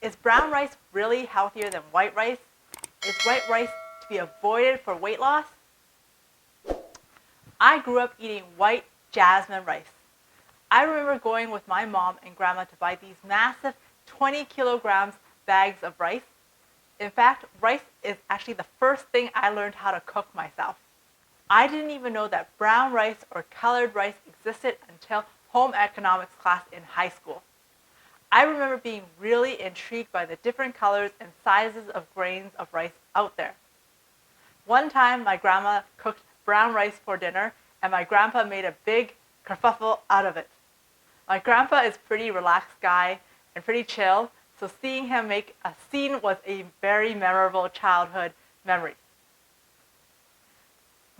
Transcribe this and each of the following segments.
Is brown rice really healthier than white rice? Is white rice to be avoided for weight loss? I grew up eating white jasmine rice. I remember going with my mom and grandma to buy these massive 20 kilograms bags of rice. In fact, rice is actually the first thing I learned how to cook myself. I didn't even know that brown rice or colored rice existed until home economics class in high school. I remember being really intrigued by the different colors and sizes of grains of rice out there. One time, my grandma cooked brown rice for dinner, and my grandpa made a big kerfuffle out of it. My grandpa is a pretty relaxed guy and pretty chill, so seeing him make a scene was a very memorable childhood memory.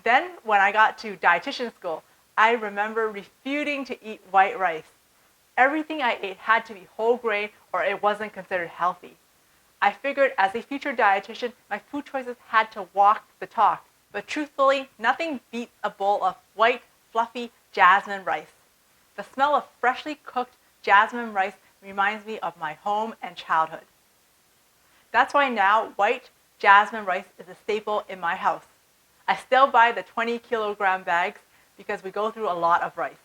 Then, when I got to dietitian school, I remember refusing to eat white rice. Everything I ate had to be whole grain or it wasn't considered healthy. I figured as a future dietitian, my food choices had to walk the talk. But truthfully, nothing beats a bowl of white, fluffy jasmine rice. The smell of freshly cooked jasmine rice reminds me of my home and childhood. That's why now white jasmine rice is a staple in my house. I still buy the 20 kilogram bags because we go through a lot of rice.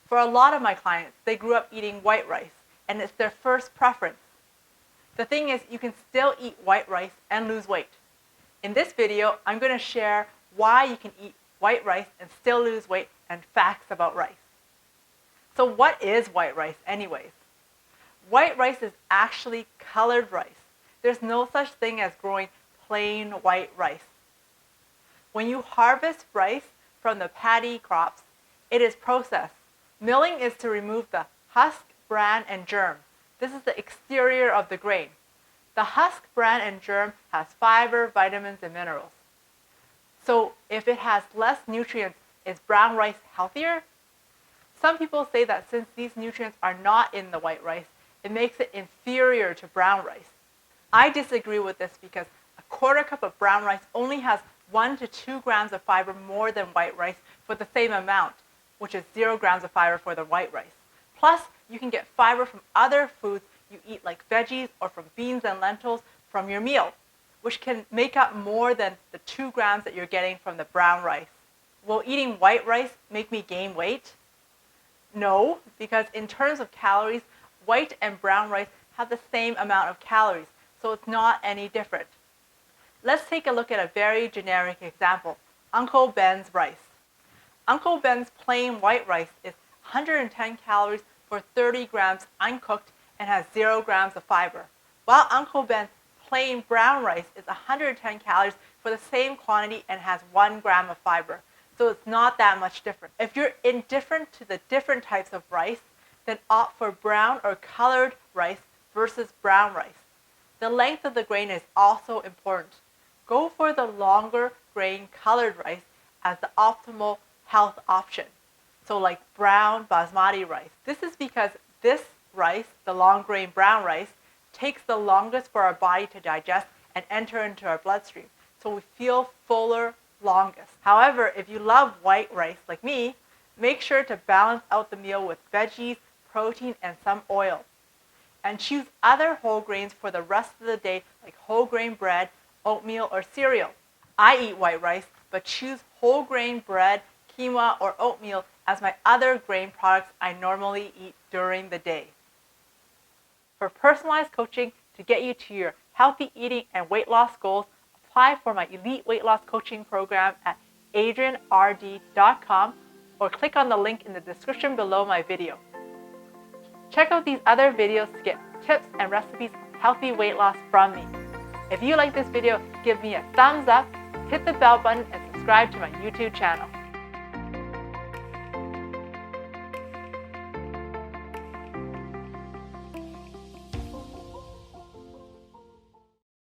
For a lot of my clients, they grew up eating white rice, and it's their first preference. The thing is, you can still eat white rice and lose weight. In this video, I'm going to share why you can eat white rice and still lose weight and facts about rice. So what is white rice anyways? White rice is actually colored rice. There's no such thing as growing plain white rice. When you harvest rice from the paddy crops, it is processed. Milling is to remove the husk, bran, and germ. This is the exterior of the grain. The husk, bran, and germ has fiber, vitamins, and minerals. So if it has less nutrients, is brown rice healthier? Some people say that since these nutrients are not in the white rice, it makes it inferior to brown rice. I disagree with this because a quarter cup of brown rice only has 1 to 2 grams of fiber more than white rice for the same amount, which is 0 grams of fiber for the white rice. Plus, you can get fiber from other foods you eat like veggies or from beans and lentils from your meal, which can make up more than the 2 grams that you're getting from the brown rice. Will eating white rice make me gain weight? No, because in terms of calories, white and brown rice have the same amount of calories, so it's not any different. Let's take a look at a very generic example, Uncle Ben's rice. Uncle Ben's plain white rice is 110 calories for 30 grams uncooked and has 0 grams of fiber, while Uncle Ben's plain brown rice is 110 calories for the same quantity and has 1 gram of fiber. So it's not that much different. If you're indifferent to the different types of rice, then opt for brown or colored rice versus brown rice. The length of the grain is also important. Go for the longer grain colored rice as the optimal health option. So like brown basmati rice. This is because this rice, the long grain brown rice, takes the longest for our body to digest and enter into our bloodstream. So we feel fuller longest. However, if you love white rice like me, make sure to balance out the meal with veggies, protein, and some oil. And choose other whole grains for the rest of the day like whole grain bread, oatmeal, or cereal. I eat white rice, but choose whole grain bread, quinoa, or oatmeal as my other grain products I normally eat during the day. For personalized coaching to get you to your healthy eating and weight loss goals, apply for my elite weight loss coaching program at adriennerd.com or click on the link in the description below my video. Check out these other videos to get tips and recipes on healthy weight loss from me. If you like this video, give me a thumbs up, hit the bell button, and subscribe to my YouTube channel.